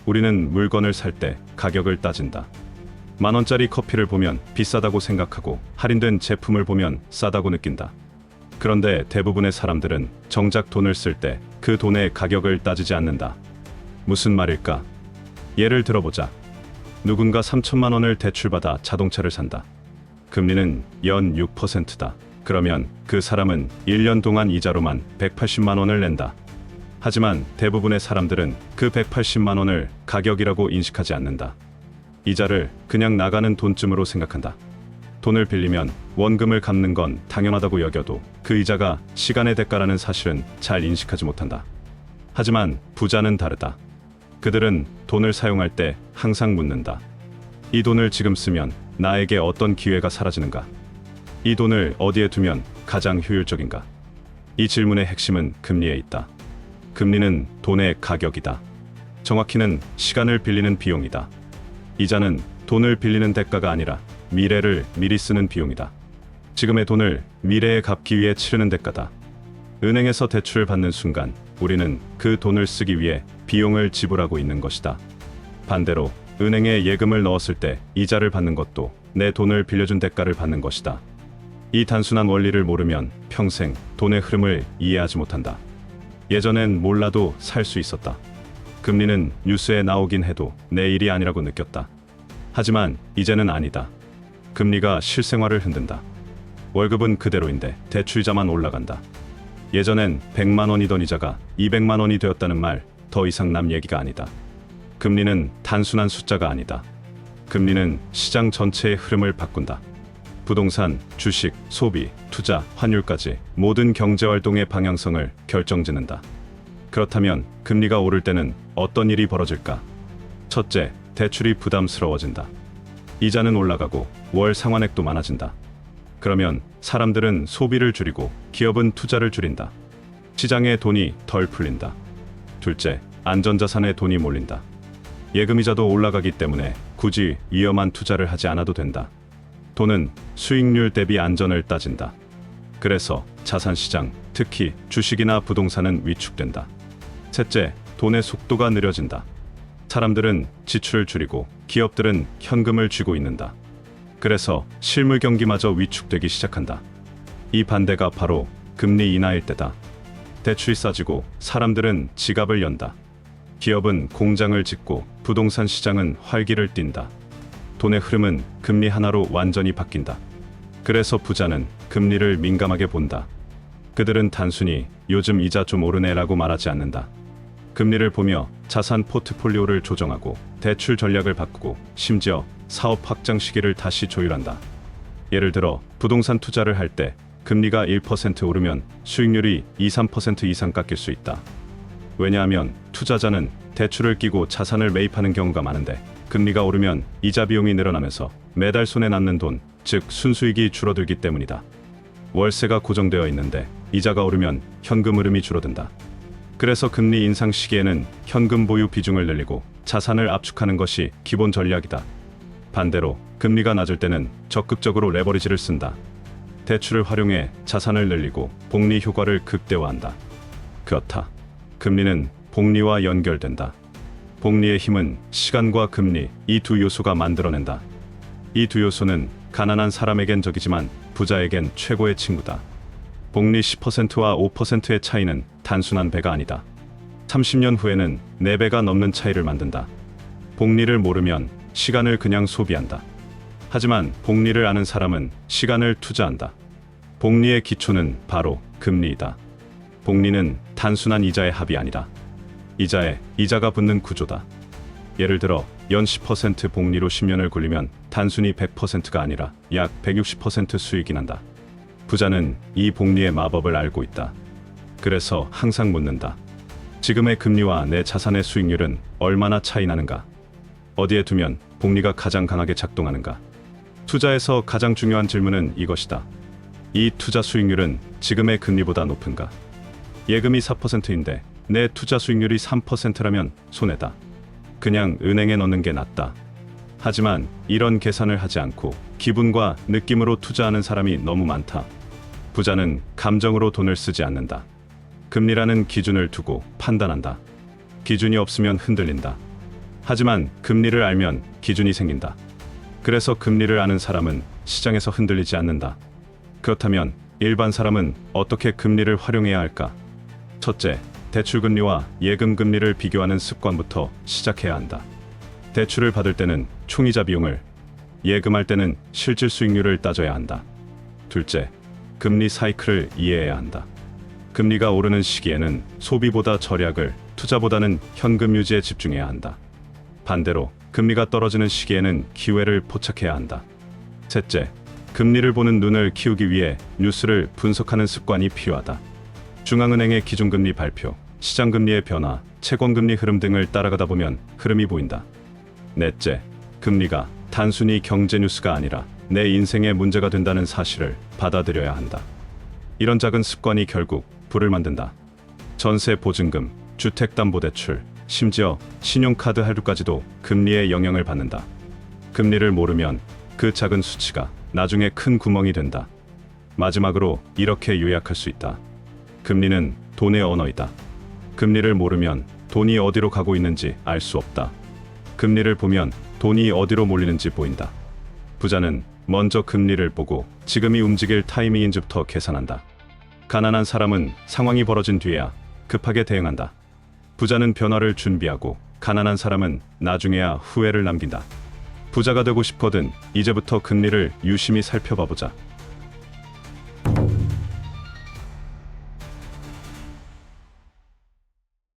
우리는 물건을 살 때 가격을 따진다. 10,000원짜리 커피를 보면 비싸다고 생각하고 할인된 제품을 보면 싸다고 느낀다. 그런데 대부분의 사람들은 정작 돈을 쓸 때 그 돈의 가격을 따지지 않는다. 무슨 말일까? 예를 들어보자. 누군가 3천만 원을 대출받아 자동차를 산다. 금리는 연 6%다. 그러면 그 사람은 1년 동안 이자로만 180만 원을 낸다. 하지만 대부분의 사람들은 그 180만 원을 가격이라고 인식하지 않는다. 이자를 그냥 나가는 돈쯤으로 생각한다. 돈을 빌리면 원금을 갚는 건 당연하다고 여겨도 그 이자가 시간의 대가라는 사실은 잘 인식하지 못한다. 하지만 부자는 다르다. 그들은 돈을 사용할 때 항상 묻는다. 이 돈을 지금 쓰면 나에게 어떤 기회가 사라지는가? 이 돈을 어디에 두면 가장 효율적인가? 이 질문의 핵심은 금리에 있다. 금리는 돈의 가격이다. 정확히는 시간을 빌리는 비용이다. 이자는 돈을 빌리는 대가가 아니라 미래를 미리 쓰는 비용이다. 지금의 돈을 미래에 갚기 위해 치르는 대가다. 은행에서 대출을 받는 순간 우리는 그 돈을 쓰기 위해 비용을 지불하고 있는 것이다. 반대로 은행에 예금을 넣었을 때 이자를 받는 것도 내 돈을 빌려준 대가를 받는 것이다. 이 단순한 원리를 모르면 평생 돈의 흐름을 이해하지 못한다. 예전엔 몰라도 살 수 있었다. 금리는 뉴스에 나오긴 해도 내 일이 아니라고 느꼈다. 하지만 이제는 아니다. 금리가 실생활을 흔든다. 월급은 그대로인데 대출이자만 올라간다. 예전엔 100만 원이던 이자가 200만 원이 되었다는 말 더 이상 남 얘기가 아니다. 금리는 단순한 숫자가 아니다. 금리는 시장 전체의 흐름을 바꾼다. 부동산, 주식, 소비, 투자, 환율까지 모든 경제활동의 방향성을 결정짓는다. 그렇다면 금리가 오를 때는 어떤 일이 벌어질까? 첫째, 대출이 부담스러워진다. 이자는 올라가고 월 상환액도 많아진다. 그러면 사람들은 소비를 줄이고 기업은 투자를 줄인다. 시장에 돈이 덜 풀린다. 둘째, 안전자산에 돈이 몰린다. 예금이자도 올라가기 때문에 굳이 위험한 투자를 하지 않아도 된다. 돈은 수익률 대비 안전을 따진다. 그래서 자산시장, 특히 주식이나 부동산은 위축된다. 셋째, 돈의 속도가 느려진다. 사람들은 지출을 줄이고 기업들은 현금을 쥐고 있는다. 그래서 실물 경기마저 위축되기 시작한다. 이 반대가 바로 금리 인하일 때다. 대출이 싸지고 사람들은 지갑을 연다. 기업은 공장을 짓고 부동산 시장은 활기를 띈다. 돈의 흐름은 금리 하나로 완전히 바뀐다. 그래서 부자는 금리를 민감하게 본다. 그들은 단순히 요즘 이자 좀 오르네라고 말하지 않는다. 금리를 보며 자산 포트폴리오를 조정하고 대출 전략을 바꾸고 심지어 사업 확장 시기를 다시 조율한다. 예를 들어 부동산 투자를 할 때 금리가 1% 오르면 수익률이 2~3% 이상 깎일 수 있다. 왜냐하면 투자자는 대출을 끼고 자산을 매입하는 경우가 많은데 금리가 오르면 이자 비용이 늘어나면서 매달 손에 남는 돈, 즉 순수익이 줄어들기 때문이다. 월세가 고정되어 있는데 이자가 오르면 현금 흐름이 줄어든다. 그래서 금리 인상 시기에는 현금 보유 비중을 늘리고 자산을 압축하는 것이 기본 전략이다. 반대로 금리가 낮을 때는 적극적으로 레버리지를 쓴다. 대출을 활용해 자산을 늘리고 복리 효과를 극대화한다. 그렇다. 금리는 복리와 연결된다. 복리의 힘은 시간과 금리, 이 두 요소가 만들어낸다. 이 두 요소는 가난한 사람에겐 적이지만 부자에겐 최고의 친구다. 복리 10%와 5%의 차이는 단순한 배가 아니다. 30년 후에는 4배가 넘는 차이를 만든다. 복리를 모르면 시간을 그냥 소비한다. 하지만 복리를 아는 사람은 시간을 투자한다. 복리의 기초는 바로 금리이다. 복리는 단순한 이자의 합이 아니다. 이자에 이자가 붙는 구조다. 예를 들어 연 10% 복리로 10년을 굴리면 단순히 100%가 아니라 약 160% 수익이 난다. 부자는 이 복리의 마법을 알고 있다. 그래서 항상 묻는다. 지금의 금리와 내 자산의 수익률은 얼마나 차이 나는가? 어디에 두면 복리가 가장 강하게 작동하는가? 투자에서 가장 중요한 질문은 이것이다. 이 투자 수익률은 지금의 금리보다 높은가? 예금이 4%인데 내 투자 수익률이 3%라면 손해다. 그냥 은행에 넣는 게 낫다. 하지만 이런 계산을 하지 않고 기분과 느낌으로 투자하는 사람이 너무 많다. 부자는 감정으로 돈을 쓰지 않는다. 금리라는 기준을 두고 판단한다. 기준이 없으면 흔들린다. 하지만 금리를 알면 기준이 생긴다. 그래서 금리를 아는 사람은 시장에서 흔들리지 않는다. 그렇다면 일반 사람은 어떻게 금리를 활용해야 할까? 첫째, 대출금리와 예금금리를 비교하는 습관부터 시작해야 한다. 대출을 받을 때는 총이자 비용을, 예금할 때는 실질 수익률을 따져야 한다. 둘째, 금리 사이클을 이해해야 한다. 금리가 오르는 시기에는 소비보다 절약을, 투자보다는 현금 유지에 집중해야 한다. 반대로 금리가 떨어지는 시기에는 기회를 포착해야 한다. 셋째, 금리를 보는 눈을 키우기 위해 뉴스를 분석하는 습관이 필요하다. 중앙은행의 기준금리 발표, 시장금리의 변화, 채권금리 흐름 등을 따라가다 보면 흐름이 보인다. 넷째, 금리가 단순히 경제 뉴스가 아니라 내 인생의 문제가 된다는 사실을 받아들여야 한다. 이런 작은 습관이 결국 부를 만든다. 전세 보증금, 주택담보대출, 심지어 신용카드 할부까지도 금리의 영향을 받는다. 금리를 모르면 그 작은 수치가 나중에 큰 구멍이 된다. 마지막으로 이렇게 요약할 수 있다. 금리는 돈의 언어이다. 금리를 모르면 돈이 어디로 가고 있는지 알 수 없다. 금리를 보면 돈이 어디로 몰리는지 보인다. 부자는 먼저 금리를 보고 지금이 움직일 타이밍인지부터 계산한다. 가난한 사람은 상황이 벌어진 뒤에야 급하게 대응한다. 부자는 변화를 준비하고 가난한 사람은 나중에야 후회를 남긴다. 부자가 되고 싶거든 이제부터 금리를 유심히 살펴봐 보자.